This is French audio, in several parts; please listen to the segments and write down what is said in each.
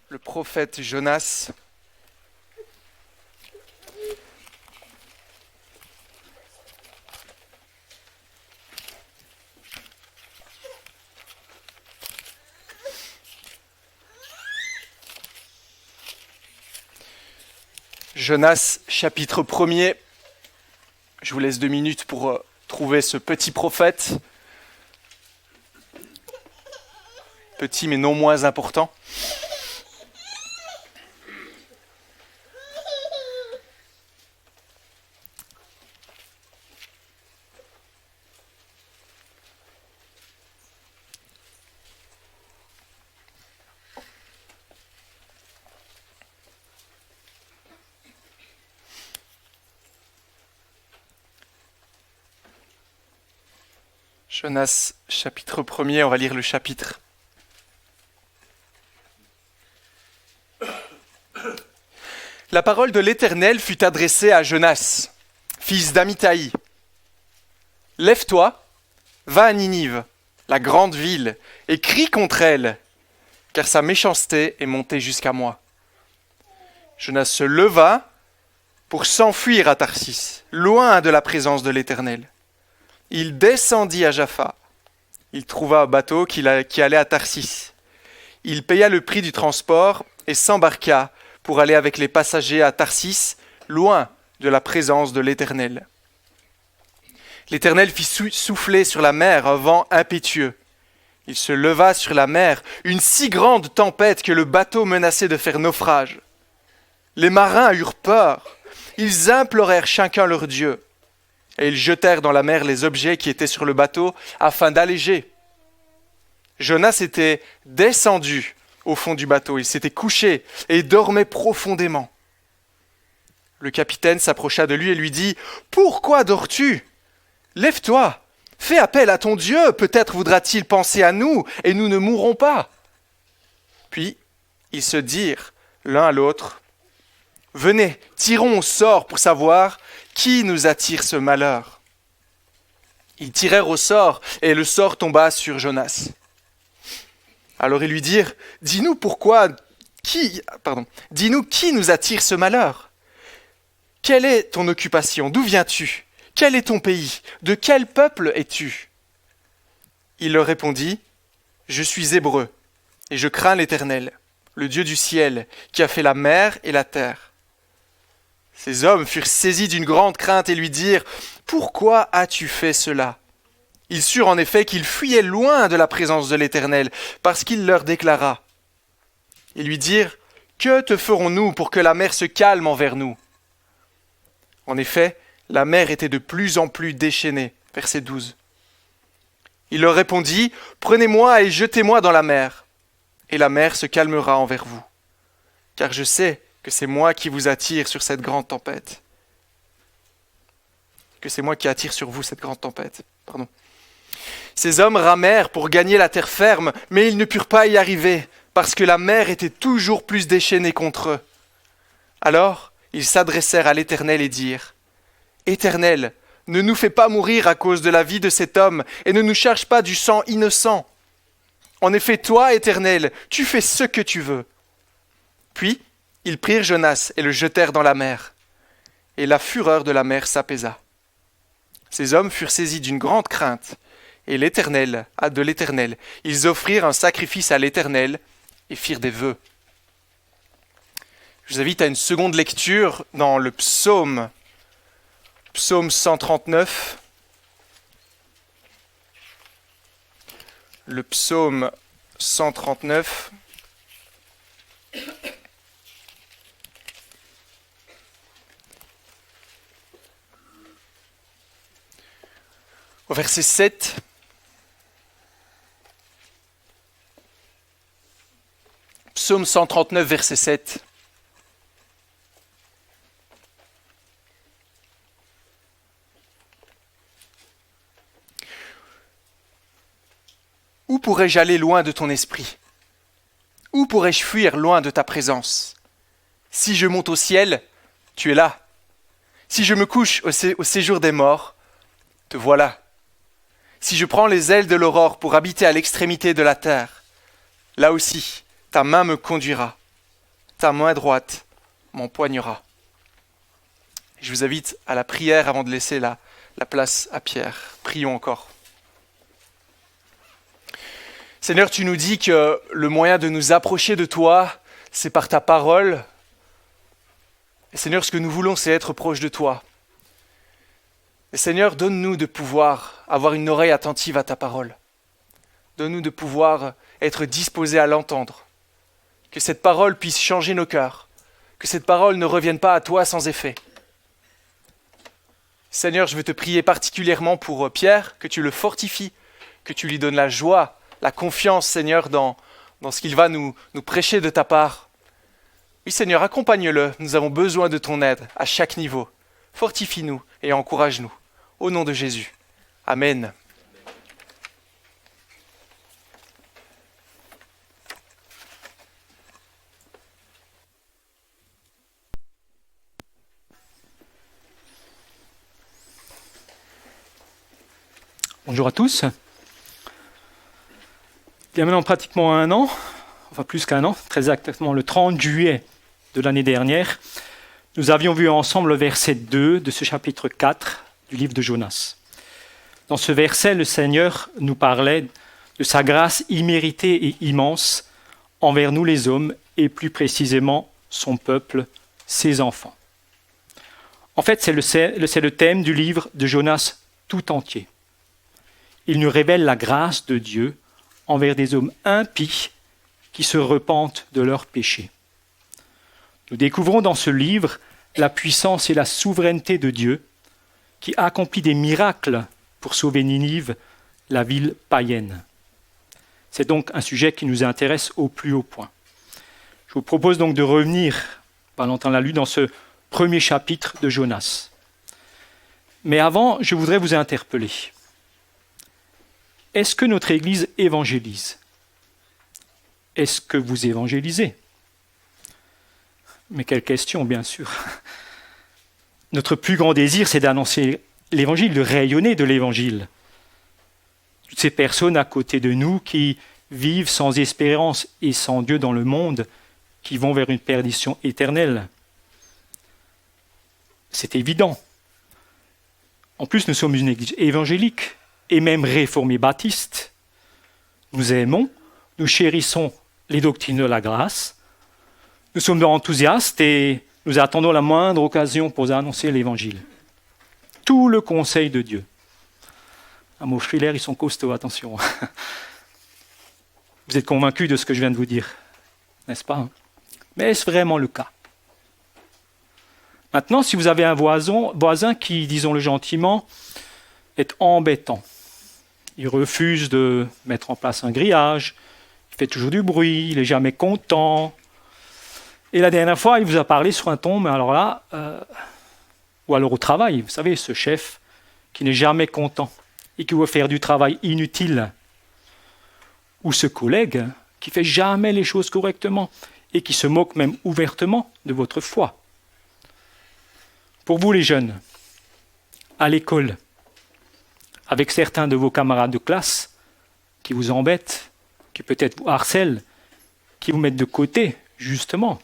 le prophète Jonas. Jonas, chapitre 1er. Je vous laisse 2 minutes pour trouver ce petit prophète. Petit mais non moins important. Jonas, chapitre 1er, on va lire le chapitre. La parole de l'Éternel fut adressée à Jonas, fils d'Amittai. Lève-toi, va à Ninive, la grande ville, et crie contre elle, car sa méchanceté est montée jusqu'à moi. Jonas se leva pour s'enfuir à Tarsis, loin de la présence de l'Éternel. Il descendit à Jaffa. Il trouva un bateau qui allait à Tarsis. Il paya le prix du transport et s'embarqua pour aller avec les passagers à Tarsis, loin de la présence de l'Éternel. L'Éternel fit souffler sur la mer un vent impétueux. Il se leva sur la mer une si grande tempête que le bateau menaçait de faire naufrage. Les marins eurent peur. Ils implorèrent chacun leur Dieu. Et ils jetèrent dans la mer les objets qui étaient sur le bateau afin d'alléger. Jonas était descendu au fond du bateau. Il s'était couché et dormait profondément. Le capitaine s'approcha de lui et lui dit « Pourquoi dors-tu ? Lève-toi, fais appel à ton Dieu, peut-être voudra-t-il penser à nous et nous ne mourrons pas. » Puis ils se dirent l'un à l'autre « Venez, tirons au sort pour savoir qui nous attire ce malheur. » Ils tirèrent au sort et le sort tomba sur Jonas. Alors ils lui dirent « Dis-nous qui nous attire ce malheur ? Quelle est ton occupation ? D'où viens-tu ? Quel est ton pays ? De quel peuple es-tu » Il leur répondit « Je suis hébreu et je crains l'Éternel, le Dieu du ciel, qui a fait la mer et la terre. » Ces hommes furent saisis d'une grande crainte et lui dirent « Pourquoi as-tu fait cela ?» Ils surent en effet qu'il fuyait loin de la présence de l'Éternel, parce qu'il leur déclara. Ils lui dirent « Que te ferons-nous pour que la mer se calme envers nous ?» En effet, la mer était de plus en plus déchaînée. Verset 12. Il leur répondit « Prenez-moi et jetez-moi dans la mer, et la mer se calmera envers vous. Car je sais que c'est moi qui vous attire sur cette grande tempête. » Que c'est moi qui attire sur vous cette grande tempête. Ces hommes ramèrent pour gagner la terre ferme, mais ils ne purent pas y arriver, parce que la mer était toujours plus déchaînée contre eux. Alors, ils s'adressèrent à l'Éternel et dirent « Éternel, ne nous fais pas mourir à cause de la vie de cet homme, et ne nous cherche pas du sang innocent. En effet, toi, Éternel, tu fais ce que tu veux. » Puis, ils prirent Jonas et le jetèrent dans la mer. Et la fureur de la mer s'apaisa. Ces hommes furent saisis d'une grande crainte. Et de l'Éternel, ils offrirent un sacrifice à l'Éternel et firent des vœux. Je vous invite à une seconde lecture dans le psaume 139. Le psaume 139. Au verset 7, psaume 139, verset 7. Où pourrais-je aller loin de ton esprit ? Où pourrais-je fuir loin de ta présence ? Si je monte au ciel, tu es là. Si je me couche au séjour des morts, te voilà. Si je prends les ailes de l'aurore pour habiter à l'extrémité de la terre, là aussi, ta main me conduira ta main droite m'empoignera. Je vous invite à la prière avant de laisser la place à Pierre. Prions encore. Seigneur, tu nous dis que le moyen de nous approcher de toi, c'est par ta parole. Et Seigneur, ce que nous voulons, c'est être proche de toi. Et Seigneur, donne-nous de pouvoir avoir une oreille attentive à ta parole. Donne-nous de pouvoir être disposés à l'entendre. Que cette parole puisse changer nos cœurs. Que cette parole ne revienne pas à toi sans effet. Seigneur, je veux te prier particulièrement pour Pierre, que tu le fortifies, que tu lui donnes la joie, la confiance, Seigneur, dans ce qu'il va nous prêcher de ta part. Oui, Seigneur, accompagne-le. Nous avons besoin de ton aide à chaque niveau. Fortifie-nous et encourage-nous. Au nom de Jésus. Amen. Bonjour à tous. Il y a maintenant pratiquement un an, enfin plus qu'un an, très exactement le 30 juillet de l'année dernière, nous avions vu ensemble le verset 2 de ce chapitre 4 du livre de Jonas. Dans ce verset, le Seigneur nous parlait de sa grâce imméritée et immense envers nous les hommes et plus précisément son peuple, ses enfants. En fait, c'est le thème du livre de Jonas tout entier. Il nous révèle la grâce de Dieu envers des hommes impies qui se repentent de leurs péchés. Nous découvrons dans ce livre la puissance et la souveraineté de Dieu qui accomplit des miracles pour sauver Ninive, la ville païenne. C'est donc un sujet qui nous intéresse au plus haut point. Je vous propose donc de revenir, Valentin l'a lu, dans ce premier chapitre de Jonas. Mais avant, je voudrais vous interpeller. Est-ce que notre Église évangélise ? Est-ce que vous évangélisez ? Mais quelle question, bien sûr. Notre plus grand désir, c'est d'annoncer l'Évangile, de rayonner de l'Évangile. Toutes ces personnes à côté de nous qui vivent sans espérance et sans Dieu dans le monde, qui vont vers une perdition éternelle. C'est évident. En plus, nous sommes une Église évangélique et même réformée baptiste. Nous aimons, nous chérissons les doctrines de la grâce. Nous sommes enthousiastes et nous attendons la moindre occasion pour annoncer l'Évangile. Tout le conseil de Dieu. À mots frilaires, ils sont costauds, attention. Vous êtes convaincus de ce que je viens de vous dire, n'est-ce pas ? Mais est-ce vraiment le cas ? Maintenant, si vous avez un voisin qui, disons-le gentiment, est embêtant, il refuse de mettre en place un grillage, il fait toujours du bruit, il n'est jamais content. Et la dernière fois, il vous a parlé sur un ton, mais alors là, ou alors au travail, vous savez, ce chef qui n'est jamais content et qui veut faire du travail inutile. Ou ce collègue qui ne fait jamais les choses correctement et qui se moque même ouvertement de votre foi. Pour vous les jeunes, à l'école, avec certains de vos camarades de classe qui vous embêtent, qui peut-être vous harcèlent, qui vous mettent de côté, justement,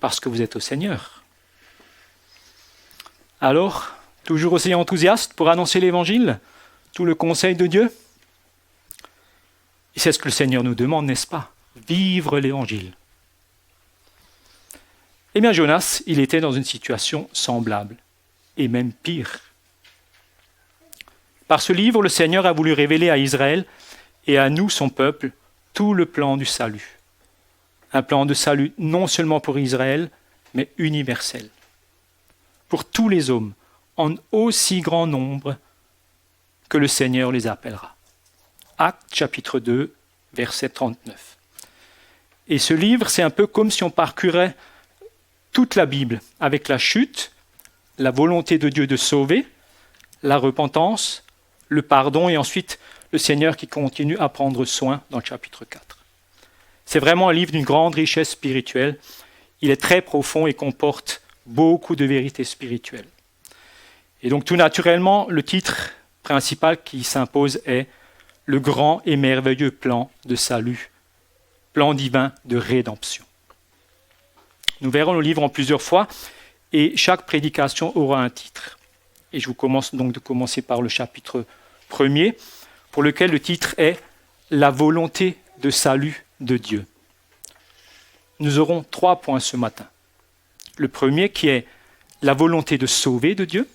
parce que vous êtes au Seigneur. Alors, toujours aussi enthousiaste pour annoncer l'Évangile, tout le conseil de Dieu ? Et c'est ce que le Seigneur nous demande, n'est-ce pas ? Vivre l'Évangile. Eh bien, Jonas, il était dans une situation semblable, et même pire. Par ce livre, le Seigneur a voulu révéler à Israël et à nous, son peuple, tout le plan du salut. Un plan de salut non seulement pour Israël, mais universel. Pour tous les hommes, en aussi grand nombre que le Seigneur les appellera. Actes chapitre 2, verset 39. Et ce livre, c'est un peu comme si on parcourait toute la Bible, avec la chute, la volonté de Dieu de sauver, la repentance, le pardon et ensuite le Seigneur qui continue à prendre soin dans le chapitre 4. C'est vraiment un livre d'une grande richesse spirituelle. Il est très profond et comporte beaucoup de vérités spirituelles. Et donc tout naturellement, le titre principal qui s'impose est « Le grand et merveilleux plan de salut, plan divin de rédemption ». Nous verrons le livre en plusieurs fois et chaque prédication aura un titre. Et je vous commence donc de commencer par le chapitre 1er, pour lequel le titre est « La volonté de salut de Dieu ». Nous aurons 3 points ce matin. Le premier qui est la volonté de sauver de Dieu.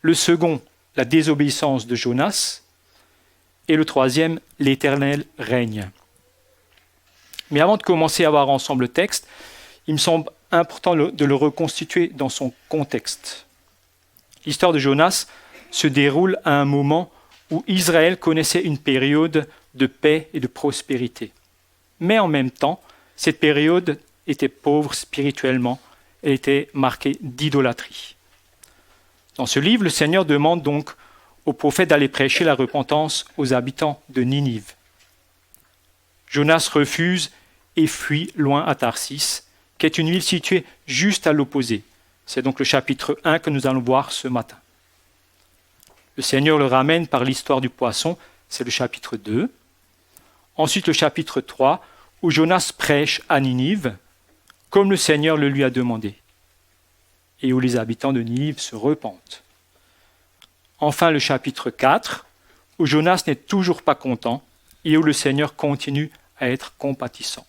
Le second, la désobéissance de Jonas. Et le troisième, l'Éternel règne. Mais avant de commencer à voir ensemble le texte, il me semble important de le reconstituer dans son contexte. L'histoire de Jonas se déroule à un moment où Israël connaissait une période de paix et de prospérité. Mais en même temps, cette période était pauvre spirituellement, elle était marquée d'idolâtrie. Dans ce livre, le Seigneur demande donc au prophète d'aller prêcher la repentance aux habitants de Ninive. Jonas refuse et fuit loin à Tarsis, qui est une ville située juste à l'opposé. C'est donc le chapitre 1 que nous allons voir ce matin. Le Seigneur le ramène par l'histoire du poisson, c'est le chapitre 2. Ensuite le chapitre 3, où Jonas prêche à Ninive, comme le Seigneur le lui a demandé, et où les habitants de Ninive se repentent. Enfin le chapitre 4, où Jonas n'est toujours pas content, et où le Seigneur continue à être compatissant.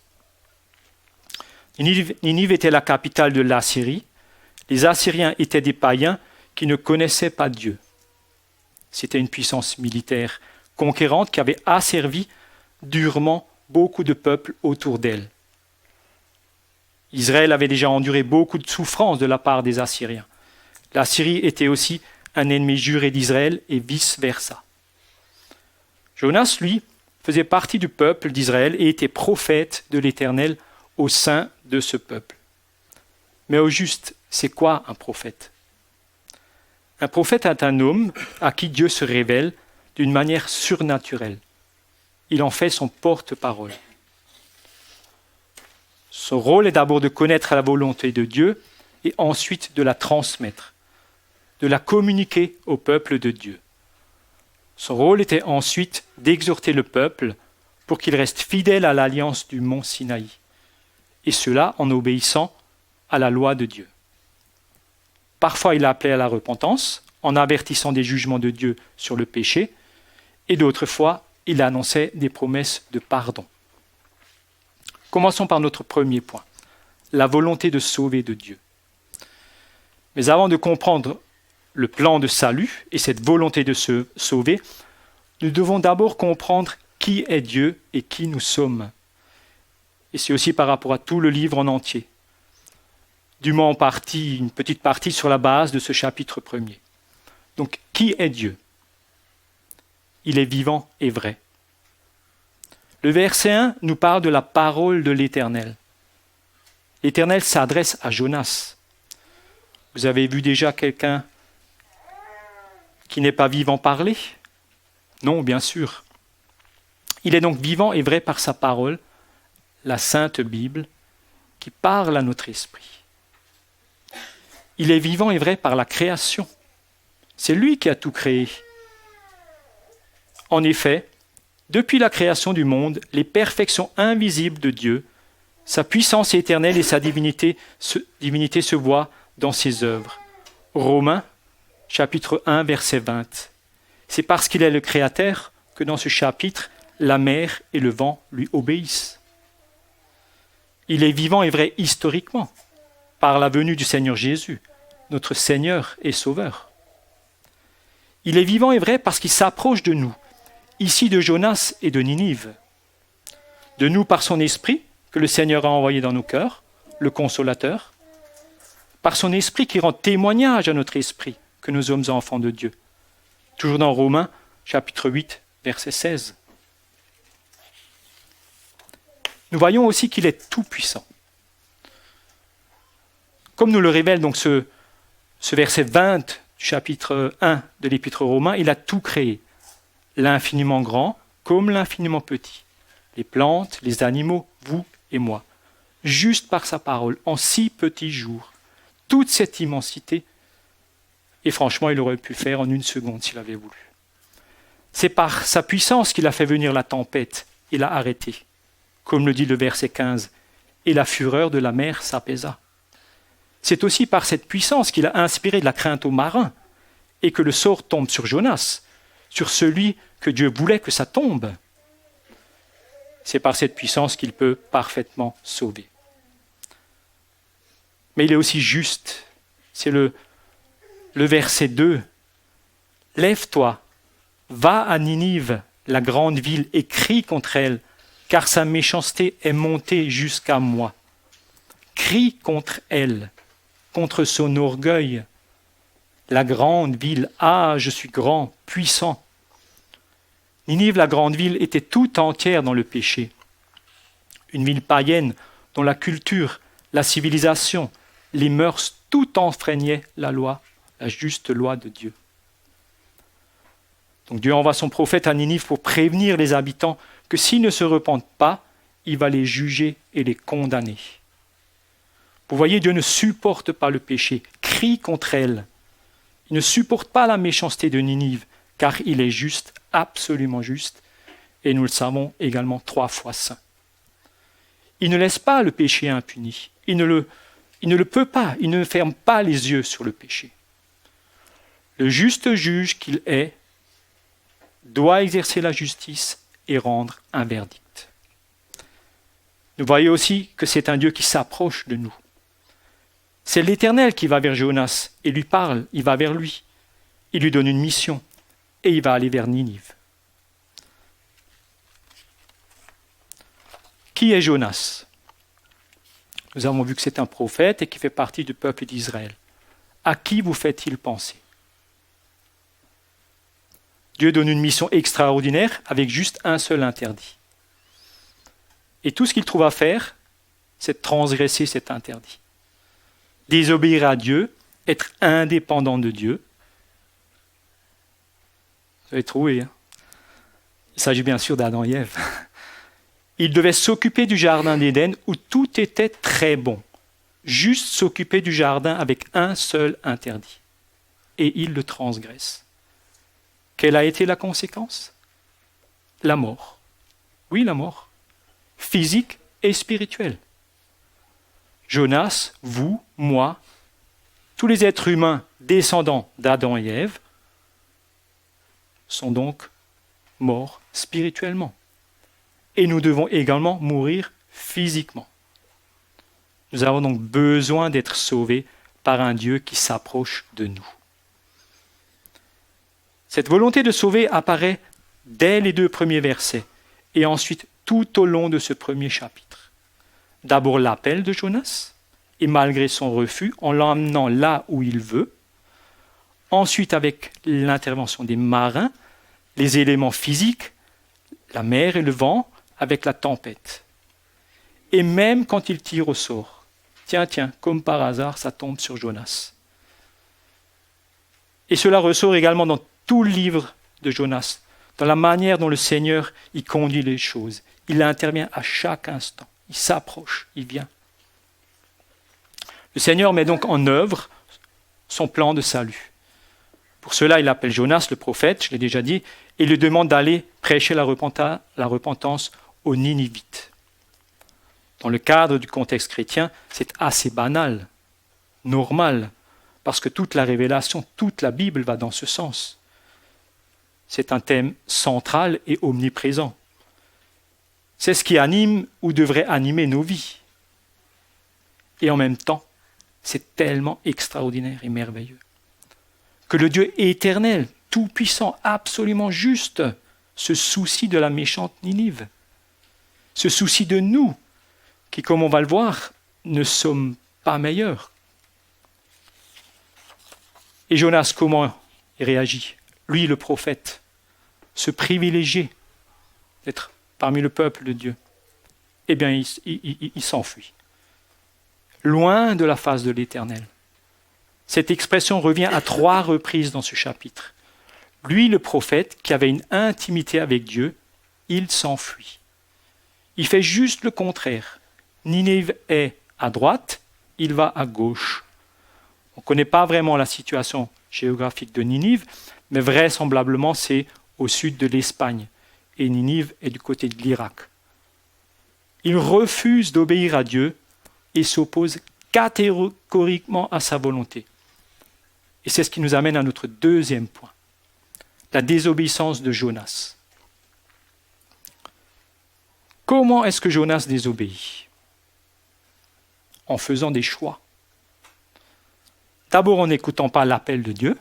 Ninive était la capitale de l'Assyrie. Les Assyriens étaient des païens qui ne connaissaient pas Dieu. C'était une puissance militaire conquérante qui avait asservi durement beaucoup de peuples autour d'elle. Israël avait déjà enduré beaucoup de souffrances de la part des Assyriens. La Syrie était aussi un ennemi juré d'Israël et vice-versa. Jonas, lui, faisait partie du peuple d'Israël et était prophète de l'Éternel au sein de ce peuple. Mais au juste, c'est quoi un prophète ? Un prophète est un homme à qui Dieu se révèle d'une manière surnaturelle. Il en fait son porte-parole. Son rôle est d'abord de connaître la volonté de Dieu et ensuite de la transmettre, de la communiquer au peuple de Dieu. Son rôle était ensuite d'exhorter le peuple pour qu'il reste fidèle à l'alliance du mont Sinaï, et cela en obéissant à la loi de Dieu. Parfois, il appelait à la repentance, en avertissant des jugements de Dieu sur le péché, et d'autres fois, il annonçait des promesses de pardon. Commençons par notre premier point, la volonté de sauver de Dieu. Mais avant de comprendre le plan de salut et cette volonté de se sauver, nous devons d'abord comprendre qui est Dieu et qui nous sommes. Et c'est aussi par rapport à tout le livre en entier. Du moins en partie, une petite partie sur la base de ce chapitre 1er. Donc, qui est Dieu ? Il est vivant et vrai. Le verset 1 nous parle de la parole de l'Éternel. L'Éternel s'adresse à Jonas. Vous avez vu déjà quelqu'un qui n'est pas vivant parler ? Non, bien sûr. Il est donc vivant et vrai par sa parole, la Sainte Bible, qui parle à notre esprit. Il est vivant et vrai par la création. C'est lui qui a tout créé. En effet, depuis la création du monde, les perfections invisibles de Dieu, sa puissance éternelle et sa divinité se voient dans ses œuvres. Romains, chapitre 1, verset 20. C'est parce qu'il est le Créateur que dans ce chapitre, la mer et le vent lui obéissent. Il est vivant et vrai historiquement, par la venue du Seigneur Jésus, notre Seigneur et Sauveur. Il est vivant et vrai parce qu'il s'approche de nous, ici de Jonas et de Ninive. De nous par son esprit, que le Seigneur a envoyé dans nos cœurs, le Consolateur, par son esprit qui rend témoignage à notre esprit que nous sommes enfants de Dieu. Toujours dans Romains, chapitre 8, verset 16. Nous voyons aussi qu'il est tout-puissant. Comme nous le révèle donc ce verset 20 du chapitre 1 de l'Épître aux Romains, il a tout créé, l'infiniment grand comme l'infiniment petit, les plantes, les animaux, vous et moi, juste par sa parole, en 6 petits jours, toute cette immensité, et franchement, il aurait pu faire en 1 seconde s'il avait voulu. C'est par sa puissance qu'il a fait venir la tempête et l'a arrêtée. Comme le dit le verset 15, et la fureur de la mer s'apaisa. C'est aussi par cette puissance qu'il a inspiré de la crainte aux marins et que le sort tombe sur Jonas, sur celui que Dieu voulait que ça tombe. C'est par cette puissance qu'il peut parfaitement sauver. Mais il est aussi juste. C'est le verset 2. « Lève-toi, va à Ninive, la grande ville, et crie contre elle, car sa méchanceté est montée jusqu'à moi. Crie contre elle, contre son orgueil. La grande ville, ah, je suis grand, puissant. » Ninive, la grande ville, était tout entière dans le péché. Une ville païenne dont la culture, la civilisation, les mœurs, tout enfreignait la loi, la juste loi de Dieu. Donc Dieu envoie son prophète à Ninive pour prévenir les habitants que s'ils ne se repentent pas, il va les juger et les condamner. Vous voyez, Dieu ne supporte pas le péché, crie contre elle. Il ne supporte pas la méchanceté de Ninive, car il est juste, absolument juste, et nous le savons également 3 fois saint. Il ne laisse pas le péché impuni. Il ne le peut pas, il ne ferme pas les yeux sur le péché. Le juste juge qu'il est doit exercer la justice et rendre un verdict. Nous voyons aussi que c'est un Dieu qui s'approche de nous. C'est l'Éternel qui va vers Jonas et lui parle, il va vers lui. Il lui donne une mission et il va aller vers Ninive. Qui est Jonas ? Nous avons vu que c'est un prophète et qui fait partie du peuple d'Israël. À qui vous fait-il penser ? Dieu donne une mission extraordinaire avec juste un seul interdit. Et tout ce qu'il trouve à faire, c'est de transgresser cet interdit. Désobéir à Dieu, être indépendant de Dieu. Vous avez trouvé, hein ? Il s'agit bien sûr d'Adam et Ève. Il devait s'occuper du jardin d'Éden où tout était très bon. Juste s'occuper du jardin avec un seul interdit. Et il le transgresse. Quelle a été la conséquence ? La mort. Oui, la mort. Physique et spirituelle. Jonas, vous, moi, tous les êtres humains descendants d'Adam et Ève sont donc morts spirituellement. Et nous devons également mourir physiquement. Nous avons donc besoin d'être sauvés par un Dieu qui s'approche de nous. Cette volonté de sauver apparaît dès les 2 premiers versets et ensuite tout au long de ce premier chapitre. D'abord l'appel de Jonas, et malgré son refus, en l'emmenant là où il veut. Ensuite avec l'intervention des marins, les éléments physiques, la mer et le vent, avec la tempête. Et même quand il tire au sort, tiens, comme par hasard, ça tombe sur Jonas. Et cela ressort également dans tout le livre de Jonas, dans la manière dont le Seigneur y conduit les choses. Il intervient à chaque instant, il s'approche, il vient. Le Seigneur met donc en œuvre son plan de salut. Pour cela, il appelle Jonas, le prophète, je l'ai déjà dit, et lui demande d'aller prêcher la repentance aux Ninivites. Dans le cadre du contexte chrétien, c'est assez banal, normal, parce que toute la révélation, toute la Bible va dans ce sens. C'est un thème central et omniprésent. C'est ce qui anime ou devrait animer nos vies. Et en même temps, c'est tellement extraordinaire et merveilleux que le Dieu éternel, tout-puissant, absolument juste, se soucie de la méchante Ninive, se soucie de nous, qui, comme on va le voir, ne sommes pas meilleurs. Et Jonas, comment il réagit ? Lui, le prophète, ce privilégié d'être parmi le peuple de Dieu, eh bien, il s'enfuit, loin de la face de l'Éternel. Cette expression revient à 3 reprises dans ce chapitre. Lui, le prophète, qui avait une intimité avec Dieu, il s'enfuit. Il fait juste le contraire. Ninive est à droite, il va à gauche. On ne connaît pas vraiment la situation géographique de Ninive, mais vraisemblablement c'est au sud de l'Espagne. Et Ninive est du côté de l'Irak. Il refuse d'obéir à Dieu et s'oppose catégoriquement à sa volonté. Et c'est ce qui nous amène à notre deuxième point, la désobéissance de Jonas. Comment est-ce que Jonas désobéit ? En faisant des choix. D'abord en n'écoutant pas l'appel de Dieu.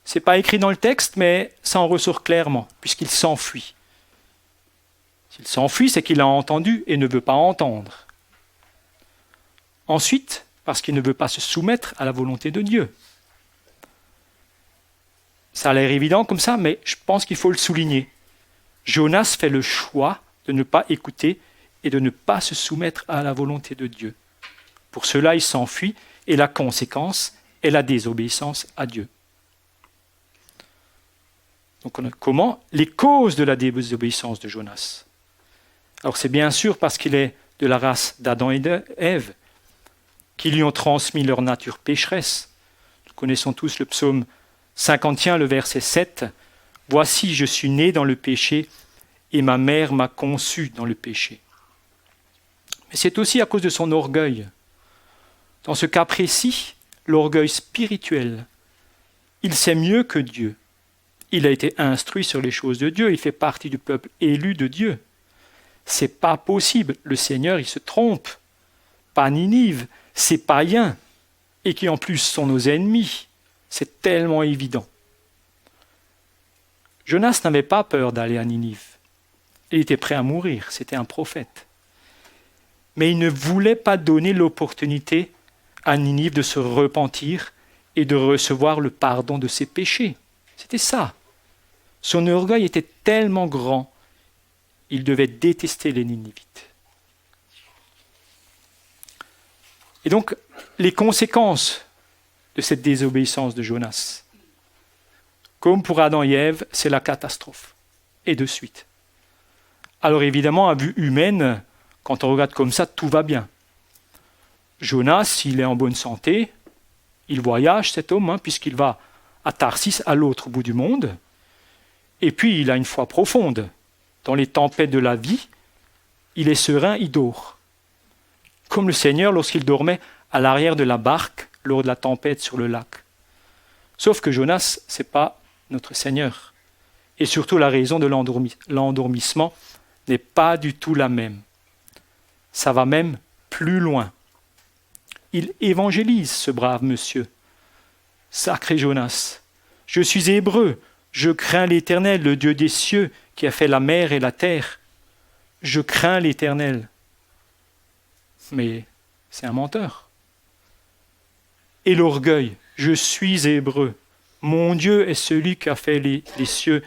Ce n'est pas écrit dans le texte, mais ça en ressort clairement, puisqu'il s'enfuit. S'il s'enfuit, c'est qu'il a entendu et ne veut pas entendre. Ensuite, parce qu'il ne veut pas se soumettre à la volonté de Dieu. Ça a l'air évident comme ça, mais je pense qu'il faut le souligner. Jonas fait le choix de ne pas écouter et de ne pas se soumettre à la volonté de Dieu. Pour cela, il s'enfuit et la conséquence est la désobéissance à Dieu. Donc, comment ? Les causes de la désobéissance de Jonas. Alors, c'est bien sûr parce qu'il est de la race d'Adam et d'Ève, qui lui ont transmis leur nature pécheresse. Nous connaissons tous le psaume 51, le verset 7. « Voici, je suis né dans le péché, et ma mère m'a conçu dans le péché. » Mais c'est aussi à cause de son orgueil. Dans ce cas précis, l'orgueil spirituel. Il sait mieux que Dieu. Il a été instruit sur les choses de Dieu. Il fait partie du peuple élu de Dieu. C'est pas possible. Le Seigneur, il se trompe. Pas Ninive, c'est païens. Et qui en plus sont nos ennemis. C'est tellement évident. Jonas n'avait pas peur d'aller à Ninive. Il était prêt à mourir. C'était un prophète. Mais il ne voulait pas donner l'opportunité à Ninive de se repentir et de recevoir le pardon de ses péchés. C'était ça. Son orgueil était tellement grand, il devait détester les Ninivites. Et donc, les conséquences de cette désobéissance de Jonas, comme pour Adam et Ève, c'est la catastrophe. Et de suite. Alors évidemment, à vue humaine, quand on regarde comme ça, tout va bien. Jonas, s'il est en bonne santé, il voyage, cet homme, puisqu'il va à Tarsis, à l'autre bout du monde. Et puis, il a une foi profonde. Dans les tempêtes de la vie, il est serein, il dort. Comme le Seigneur lorsqu'il dormait à l'arrière de la barque lors de la tempête sur le lac. Sauf que Jonas, ce n'est pas notre Seigneur. Et surtout, la raison de l'endormissement n'est pas du tout la même. Ça va même plus loin. Il évangélise, ce brave monsieur. Sacré Jonas. Je suis hébreu, je crains l'Éternel, le Dieu des cieux, qui a fait la mer et la terre. Je crains l'Éternel. Mais c'est un menteur. Et l'orgueil, je suis hébreu. Mon Dieu est celui qui a fait les cieux,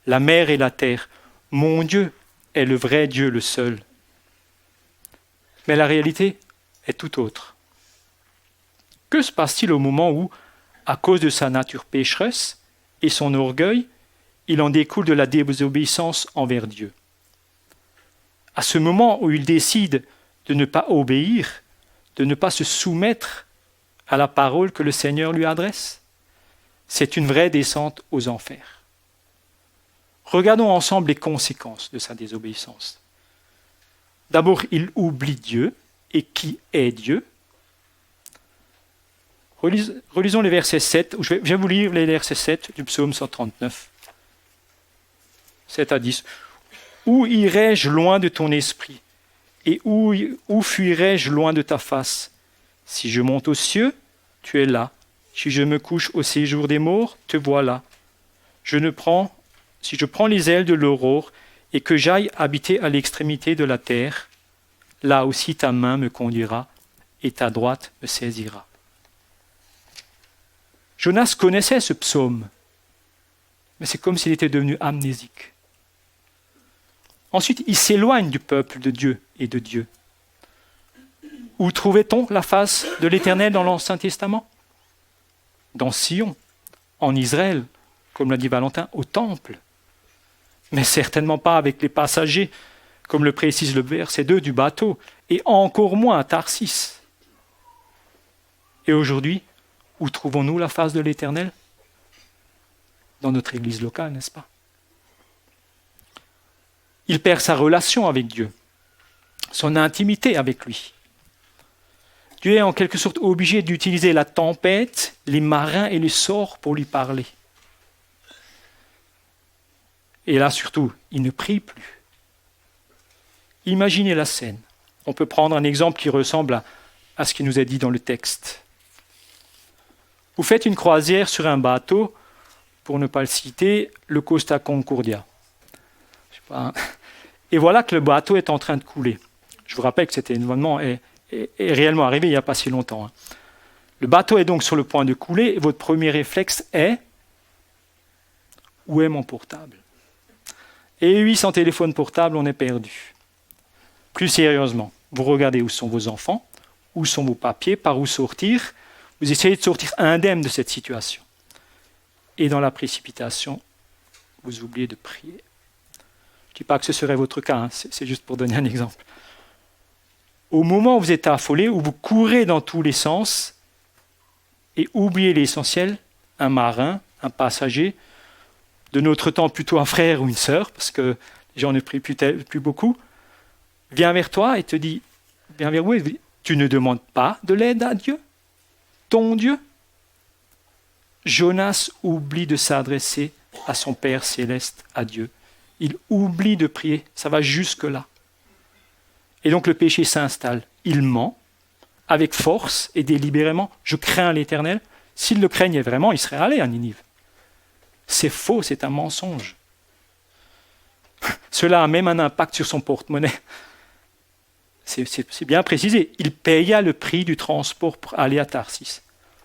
la mer et la terre. Mon Dieu est le vrai Dieu, le seul. Mais la réalité est tout autre. Que se passe-t-il au moment où, à cause de sa nature pécheresse et son orgueil, il en découle de la désobéissance envers Dieu? À ce moment où il décide de ne pas obéir, de ne pas se soumettre à la parole que le Seigneur lui adresse, c'est une vraie descente aux enfers. Regardons ensemble les conséquences de sa désobéissance. D'abord, il oublie Dieu et qui est Dieu. Relisons les versets 7, je vais vous lire les versets 7 du psaume 139. 7 à 10. Où irai-je loin de ton esprit? Et où fuirai-je loin de ta face? Si je monte aux cieux, tu es là. Si je me couche au séjour des morts, te voilà. Si je prends les ailes de l'aurore et que j'aille habiter à l'extrémité de la terre, là aussi ta main me conduira et ta droite me saisira. Jonas connaissait ce psaume, mais c'est comme s'il était devenu amnésique. Ensuite, il s'éloigne du peuple de Dieu et de Dieu. Où trouvait-on la face de l'Éternel dans l'Ancien Testament? Dans Sion, en Israël, comme l'a dit Valentin, au temple. Mais certainement pas avec les passagers, comme le précise le verset 2 du bateau, et encore moins à Tarsis. Et aujourd'hui, où trouvons-nous la face de l'Éternel? Dans notre église locale, n'est-ce pas? Il perd sa relation avec Dieu. son intimité avec lui. Dieu est en quelque sorte obligé d'utiliser la tempête, les marins et les sorts pour lui parler. Et là surtout, il ne prie plus. Imaginez la scène. On peut prendre un exemple qui ressemble à ce qui nous est dit dans le texte. Vous faites une croisière sur un bateau, pour ne pas le citer, le Costa Concordia. Je sais pas. Et voilà que le bateau est en train de couler. Je vous rappelle que cet événement est réellement arrivé il n'y a pas si longtemps. Le bateau est donc sur le point de couler et votre premier réflexe est « Où est mon portable ?» Et oui, sans téléphone portable, on est perdu. Plus sérieusement, vous regardez où sont vos enfants, où sont vos papiers, par où sortir. Vous essayez de sortir indemne de cette situation. Et dans la précipitation, vous oubliez de prier. Je ne dis pas que ce serait votre cas, hein, c'est juste pour donner un exemple. Au moment où vous êtes affolé, où vous courez dans tous les sens et oubliez l'essentiel, un marin, un passager, de notre temps plutôt un frère ou une sœur, parce que les gens ne prient plus beaucoup, vient vers toi et te dit, vient vers vous et dit, tu ne demandes pas de l'aide à Dieu, ton Dieu. Jonas oublie de s'adresser à son Père céleste, à Dieu. Il oublie de prier, ça va jusque-là. Et donc le péché s'installe. Il ment avec force et délibérément. Je crains l'Éternel. S'il le craignait vraiment, il serait allé à Ninive. C'est faux, c'est un mensonge. Cela a même un impact sur son porte-monnaie. C'est bien précisé. Il paya le prix du transport pour aller à Tarsis,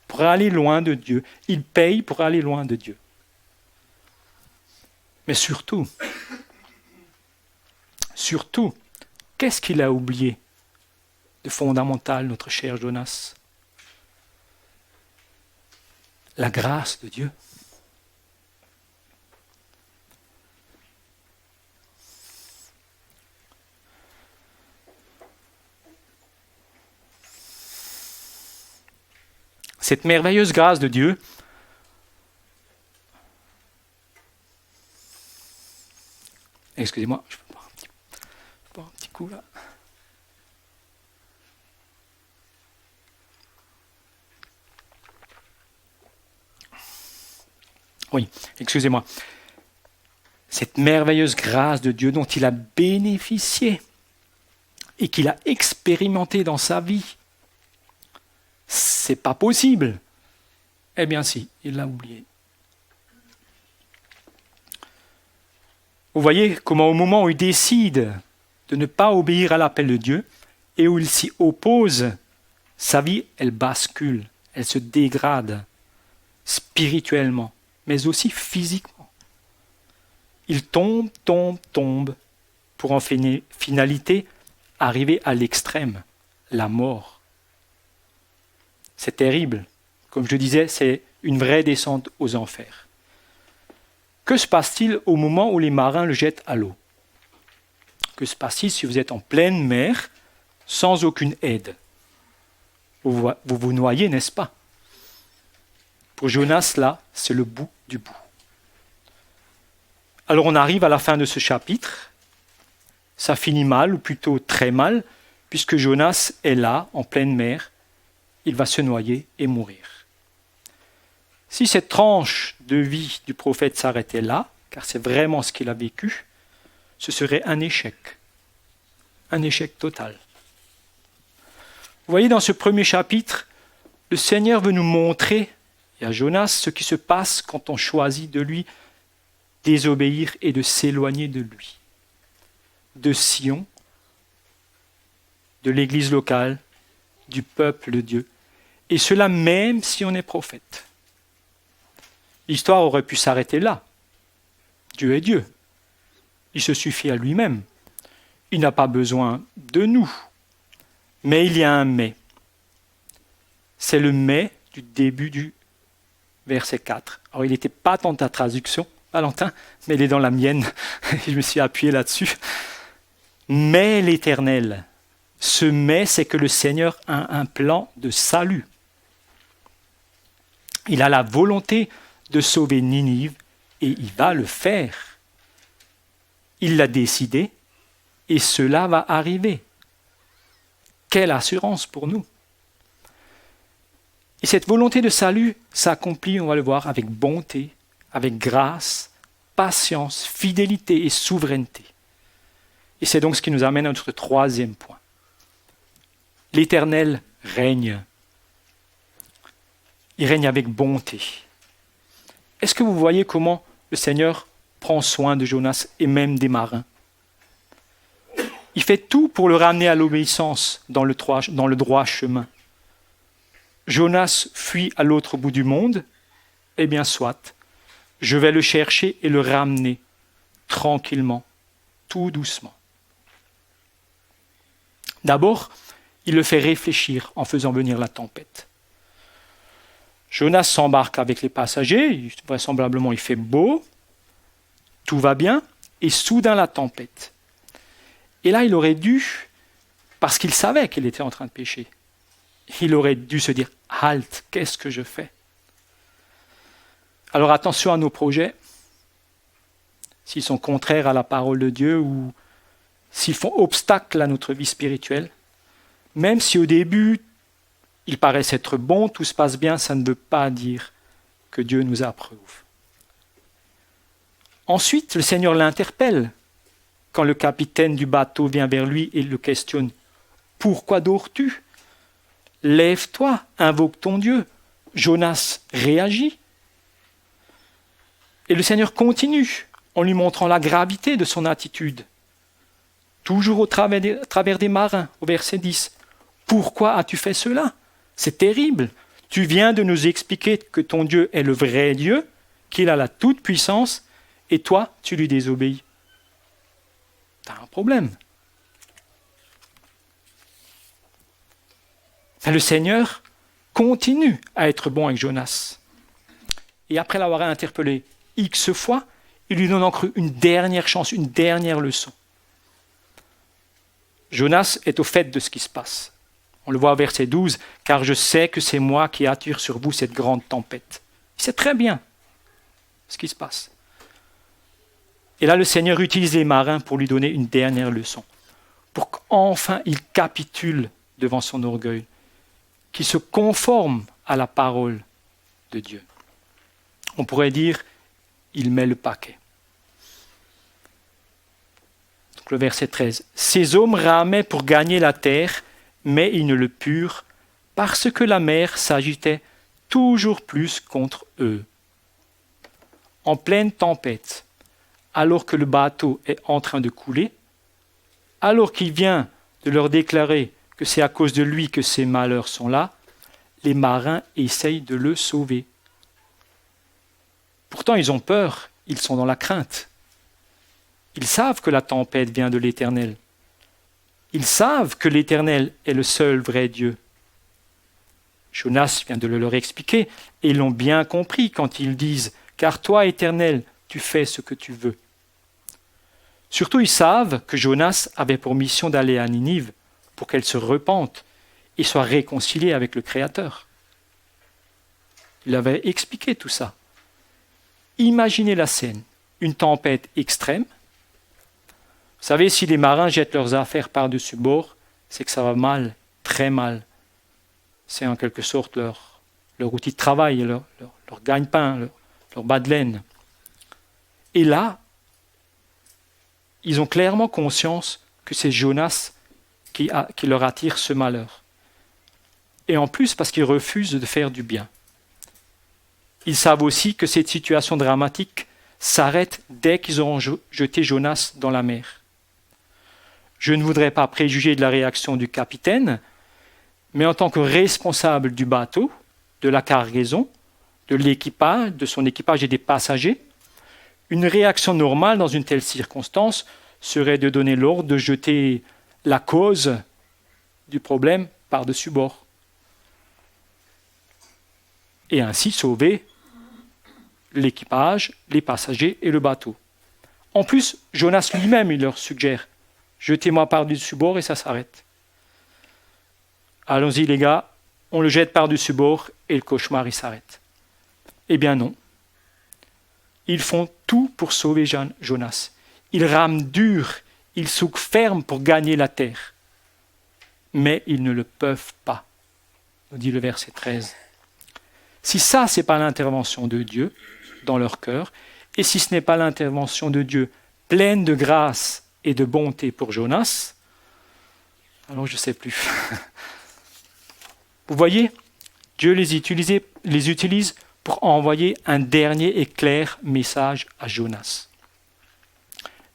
pour aller loin de Dieu. Il paye pour aller loin de Dieu. Mais surtout, qu'est-ce qu'il a oublié de fondamental, notre cher Jonas? La grâce de Dieu. Cette merveilleuse grâce de Dieu, excusez-moi, je peux boire un petit coup là. Oui, excusez-moi. Cette merveilleuse grâce de Dieu dont il a bénéficié et qu'il a expérimenté dans sa vie, c'est pas possible. Eh bien si, il l'a oublié. Vous voyez comment au moment où il décide de ne pas obéir à l'appel de Dieu et où il s'y oppose, sa vie, elle bascule, elle se dégrade spirituellement, mais aussi physiquement. Il tombe, pour en finalité arriver à l'extrême, la mort. C'est terrible. Comme je disais, c'est une vraie descente aux enfers. Que se passe-t-il au moment où les marins le jettent à l'eau? Que se passe-t-il si vous êtes en pleine mer, sans aucune aide? Vous vous noyez, n'est-ce pas? Pour Jonas, là, c'est le bout du bout. Alors on arrive à la fin de ce chapitre. Ça finit mal, ou plutôt très mal, puisque Jonas est là, en pleine mer. Il va se noyer et mourir. Si cette tranche de vie du prophète s'arrêtait là, car c'est vraiment ce qu'il a vécu, ce serait un échec total. Vous voyez, dans ce premier chapitre, le Seigneur veut nous montrer, et à Jonas, ce qui se passe quand on choisit de lui désobéir et de s'éloigner de lui, de Sion, de l'Église locale, du peuple de Dieu. Et cela même si on est prophète. L'histoire aurait pu s'arrêter là. Dieu est Dieu. Il se suffit à lui-même. Il n'a pas besoin de nous. Mais il y a un mais. C'est le mais du début du verset 4. Alors il n'était pas dans ta traduction, Valentin, mais il est dans la mienne. Je me suis appuyé là-dessus. Mais l'Éternel. Ce mais, c'est que le Seigneur a un plan de salut. Il a la volonté de sauver Ninive et il va le faire. Il l'a décidé et cela va arriver. Quelle assurance pour nous! Et cette volonté de salut s'accomplit, on va le voir, avec bonté, avec grâce, patience, fidélité et souveraineté. Et c'est donc ce qui nous amène à notre troisième point. L'Éternel règne. Il règne avec bonté. Est-ce que vous voyez comment le Seigneur prend soin de Jonas et même des marins? Il fait tout pour le ramener à l'obéissance dans le droit chemin. Jonas fuit à l'autre bout du monde, eh bien soit, je vais le chercher et le ramener tranquillement, tout doucement. D'abord, il le fait réfléchir en faisant venir la tempête. Jonas s'embarque avec les passagers, vraisemblablement il fait beau, tout va bien, et soudain la tempête. Et là, il aurait dû, parce qu'il savait qu'il était en train de pécher, il aurait dû se dire « Halte, qu'est-ce que je fais ?» Alors attention à nos projets, s'ils sont contraires à la parole de Dieu ou s'ils font obstacle à notre vie spirituelle. Même si au début, ils paraissent être bons, tout se passe bien, ça ne veut pas dire que Dieu nous approuve. Ensuite, le Seigneur l'interpelle quand le capitaine du bateau vient vers lui et le questionne. « Pourquoi dors-tu ? Lève-toi, invoque ton Dieu. » Jonas réagit. Et le Seigneur continue en lui montrant la gravité de son attitude. Toujours au travers des marins, au verset 10. « Pourquoi as-tu fait cela ? C'est terrible. Tu viens de nous expliquer que ton Dieu est le vrai Dieu, qu'il a la toute-puissance, et toi, tu lui désobéis. » Tu as un problème. Mais le Seigneur continue à être bon avec Jonas. Et après l'avoir interpellé X fois, il lui donne encore une dernière chance, une dernière leçon. Jonas est au fait de ce qui se passe. On le voit au verset 12, « Car je sais que c'est moi qui attire sur vous cette grande tempête. » Il sait très bien ce qui se passe. Et là, le Seigneur utilise les marins pour lui donner une dernière leçon, pour qu'enfin il capitule devant son orgueil, qu'il se conforme à la parole de Dieu. On pourrait dire, il met le paquet. Donc le verset 13. « Ces hommes ramaient pour gagner la terre, mais ils ne le purent, parce que la mer s'agitait toujours plus contre eux. » En pleine tempête, alors que le bateau est en train de couler, alors qu'il vient de leur déclarer que c'est à cause de lui que ces malheurs sont là, les marins essayent de le sauver. Pourtant, ils ont peur, ils sont dans la crainte. Ils savent que la tempête vient de l'Éternel. Ils savent que l'Éternel est le seul vrai Dieu. Jonas vient de le leur expliquer, et ils l'ont bien compris quand ils disent « Car toi, Éternel, tu fais ce que tu veux. » Surtout, ils savent que Jonas avait pour mission d'aller à Ninive pour qu'elle se repente et soit réconciliée avec le Créateur. Il avait expliqué tout ça. Imaginez la scène, une tempête extrême. Vous savez, si les marins jettent leurs affaires par-dessus bord, c'est que ça va mal, très mal. C'est en quelque sorte leur outil de travail, leur gagne-pain, leur bas de laine. Et là, ils ont clairement conscience que c'est Jonas qui leur attire ce malheur. Et en plus, parce qu'ils refusent de faire du bien. Ils savent aussi que cette situation dramatique s'arrête dès qu'ils auront jeté Jonas dans la mer. Je ne voudrais pas préjuger de la réaction du capitaine, mais en tant que responsable du bateau, de la cargaison, de l'équipage, de son équipage et des passagers, une réaction normale dans une telle circonstance serait de donner l'ordre de jeter la cause du problème par-dessus bord. Et ainsi sauver l'équipage, les passagers et le bateau. En plus, Jonas lui-même, il leur suggère « Jetez-moi par-dessus bord et ça s'arrête. » Allons-y les gars, on le jette par-dessus bord et le cauchemar il s'arrête. Eh bien non. Ils font tout pour sauver Jonas. Ils rament dur, ils souquent ferme pour gagner la terre. mais ils ne le peuvent pas, nous dit le verset 13. Si ça, ce n'est pas l'intervention de Dieu dans leur cœur, et si ce n'est pas l'intervention de Dieu pleine de grâce et de bonté pour Jonas, alors je ne sais plus. Vous voyez, Dieu les utilise pour envoyer un dernier et clair message à Jonas.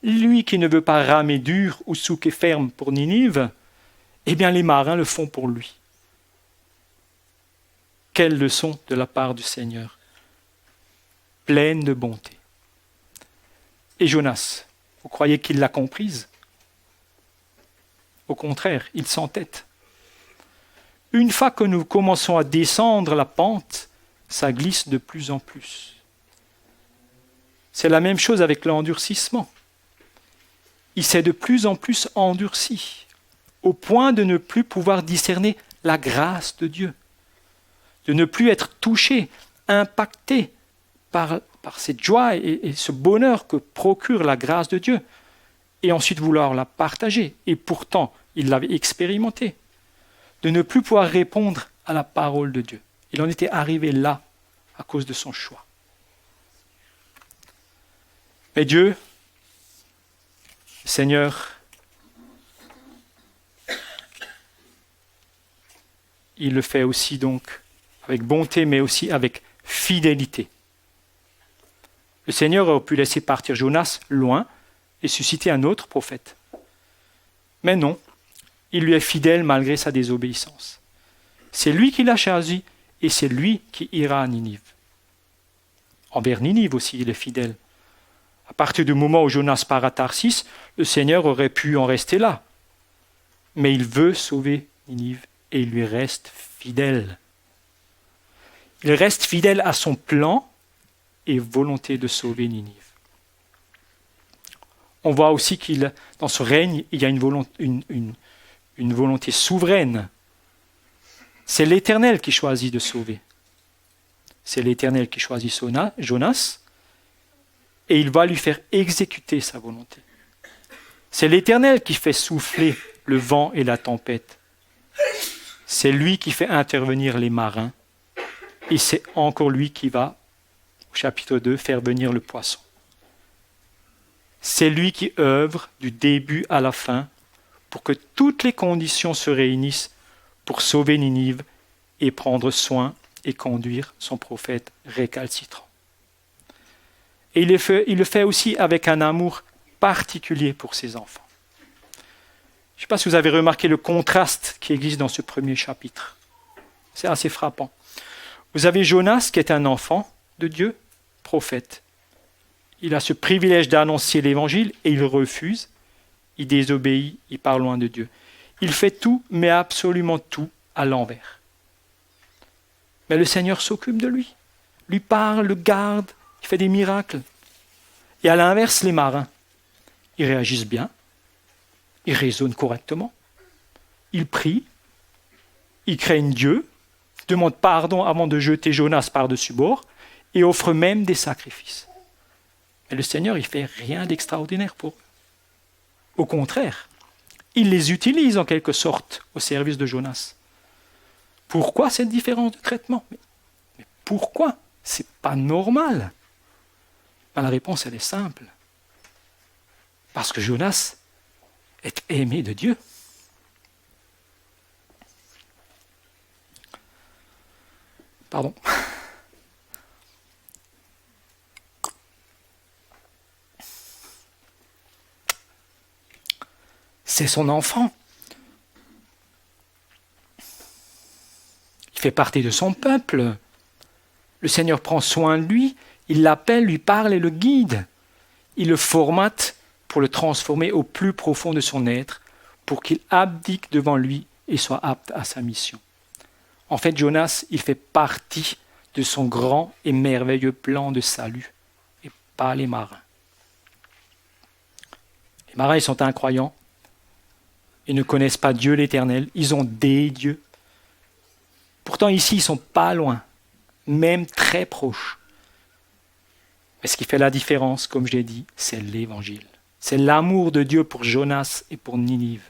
Lui qui ne veut pas ramer dur ou souquer ferme pour Ninive, eh bien les marins le font pour lui. Quelle leçon de la part du Seigneur, pleine de bonté. Et Jonas, vous croyez qu'il l'a comprise? Au contraire, il s'entête. Une fois que nous commençons à descendre la pente, ça glisse de plus en plus. C'est la même chose avec l'endurcissement. Il s'est de plus en plus endurci, au point de ne plus pouvoir discerner la grâce de Dieu, de ne plus être touché, impacté par cette joie et ce bonheur que procure la grâce de Dieu, et ensuite vouloir la partager. Et pourtant, il l'avait expérimenté, de ne plus pouvoir répondre à la parole de Dieu. Il en était arrivé là à cause de son choix. Mais Dieu, Seigneur, il le fait aussi donc avec bonté, mais aussi avec fidélité. Le Seigneur aurait pu laisser partir Jonas loin et susciter un autre prophète. Mais non, il lui est fidèle malgré sa désobéissance. C'est lui qui l'a choisi et c'est lui qui ira à Ninive. Envers Ninive aussi, il est fidèle. À partir du moment où Jonas part à Tarsis, le Seigneur aurait pu en rester là. Mais il veut sauver Ninive et il lui reste fidèle. Il reste fidèle à son plan et volonté de sauver Ninive. On voit aussi qu'il, dans ce règne, il y a une volonté souveraine. C'est l'Éternel qui choisit de sauver. C'est l'Éternel qui choisit Jonas et il va lui faire exécuter sa volonté. C'est l'Éternel qui fait souffler le vent et la tempête. C'est lui qui fait intervenir les marins et c'est encore lui qui va, au chapitre 2, faire venir le poisson. C'est lui qui œuvre du début à la fin pour que toutes les conditions se réunissent pour sauver Ninive et prendre soin et conduire son prophète récalcitrant. Et il le fait aussi avec un amour particulier pour ses enfants. Je ne sais pas si vous avez remarqué le contraste qui existe dans ce premier chapitre. C'est assez frappant. Vous avez Jonas qui est un enfant de Dieu, prophète. Il a ce privilège d'annoncer l'évangile et il refuse, il désobéit, il parle loin de Dieu. Il fait tout, mais absolument tout à l'envers. Mais le Seigneur s'occupe de lui parle, le garde, il fait des miracles. Et à l'inverse, les marins, ils réagissent bien, ils raisonnent correctement, ils prient, ils craignent Dieu, demandent pardon avant de jeter Jonas par-dessus bord et offrent même des sacrifices. Mais le Seigneur, il ne fait rien d'extraordinaire pour eux. Au contraire, il les utilise en quelque sorte au service de Jonas. Pourquoi cette différence de traitement? Mais pourquoi? Ce n'est pas normal. Ben, la réponse, elle est simple. Parce que Jonas est aimé de Dieu. Pardon. C'est son enfant. Il fait partie de son peuple. Le Seigneur prend soin de lui, il l'appelle, lui parle et le guide. Il le formate pour le transformer au plus profond de son être, pour qu'il abdique devant lui et soit apte à sa mission. En fait, Jonas, il fait partie de son grand et merveilleux plan de salut, et pas les marins. Les marins, ils sont incroyants. Ils ne connaissent pas Dieu l'Éternel, ils ont des dieux. Pourtant ici, ils ne sont pas loin, même très proches. Mais ce qui fait la différence, comme je l'ai dit, c'est l'Évangile. C'est l'amour de Dieu pour Jonas et pour Ninive.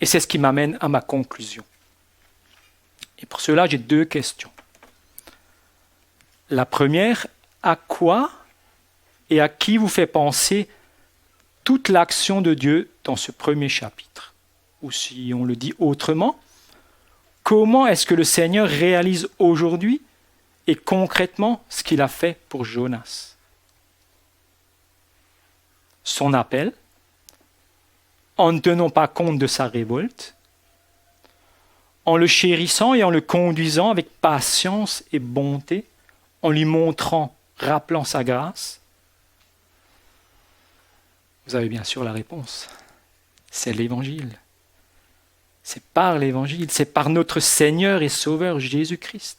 Et c'est ce qui m'amène à ma conclusion. Et pour cela, j'ai 2 questions. La première, à quoi et à qui vous fait penser toute l'action de Dieu dans ce premier chapitre? Ou si on le dit autrement, comment est-ce que le Seigneur réalise aujourd'hui et concrètement ce qu'il a fait pour Jonas? Son appel, en ne tenant pas compte de sa révolte, en le chérissant et en le conduisant avec patience et bonté, en lui montrant, rappelant sa grâce? Vous avez bien sûr la réponse. C'est l'Évangile. C'est par l'Évangile, c'est par notre Seigneur et Sauveur Jésus-Christ.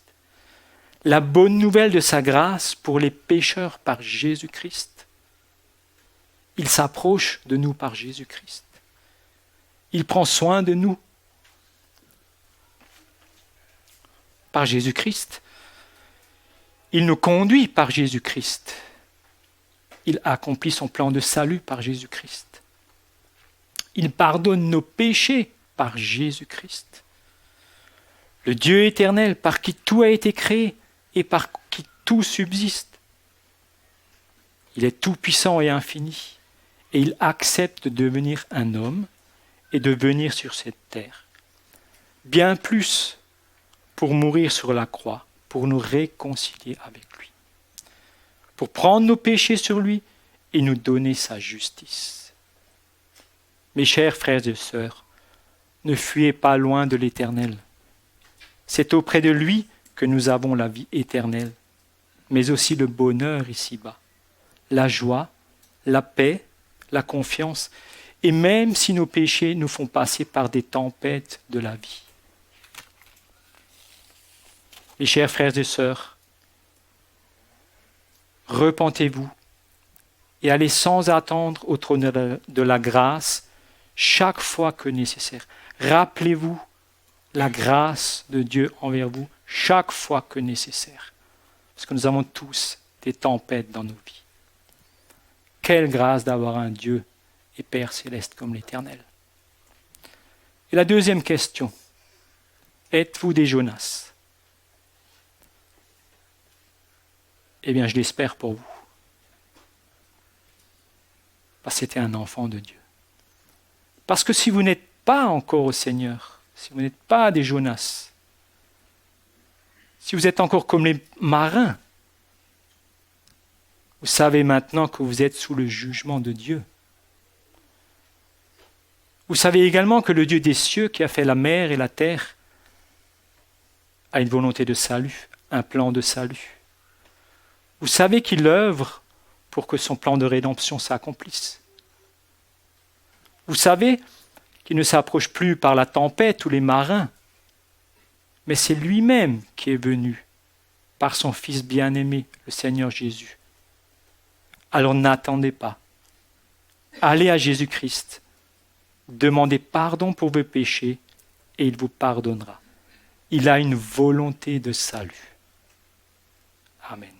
La bonne nouvelle de sa grâce pour les pécheurs par Jésus-Christ. Il s'approche de nous par Jésus-Christ. Il prend soin de nous par Jésus-Christ. Il nous conduit par Jésus-Christ. Il accomplit son plan de salut par Jésus-Christ. Il pardonne nos péchés par Jésus-Christ. Le Dieu éternel par qui tout a été créé et par qui tout subsiste. Il est tout-puissant et infini, et il accepte de devenir un homme et de venir sur cette terre. Bien plus pour mourir sur la croix, pour nous réconcilier avec lui. Pour prendre nos péchés sur lui et nous donner sa justice. Mes chers frères et sœurs, ne fuyez pas loin de l'Éternel. C'est auprès de lui que nous avons la vie éternelle, mais aussi le bonheur ici-bas, la joie, la paix, la confiance, et même si nos péchés nous font passer par des tempêtes de la vie. Mes chers frères et sœurs, repentez-vous et allez sans attendre au trône de la grâce chaque fois que nécessaire. Rappelez-vous la grâce de Dieu envers vous chaque fois que nécessaire. Parce que nous avons tous des tempêtes dans nos vies. Quelle grâce d'avoir un Dieu et Père céleste comme l'Éternel. Et la deuxième question, êtes-vous des Jonas? Eh bien, je l'espère pour vous. Parce que c'était un enfant de Dieu. Parce que si vous n'êtes pas encore au Seigneur, si vous n'êtes pas des Jonas, si vous êtes encore comme les marins, vous savez maintenant que vous êtes sous le jugement de Dieu. Vous savez également que le Dieu des cieux qui a fait la mer et la terre a une volonté de salut, un plan de salut. Vous savez qu'il œuvre pour que son plan de rédemption s'accomplisse. Vous savez qu'il ne s'approche plus par la tempête ou les marins, mais c'est lui-même qui est venu par son Fils bien-aimé, le Seigneur Jésus. Alors n'attendez pas. Allez à Jésus-Christ, demandez pardon pour vos péchés et il vous pardonnera. Il a une volonté de salut. Amen.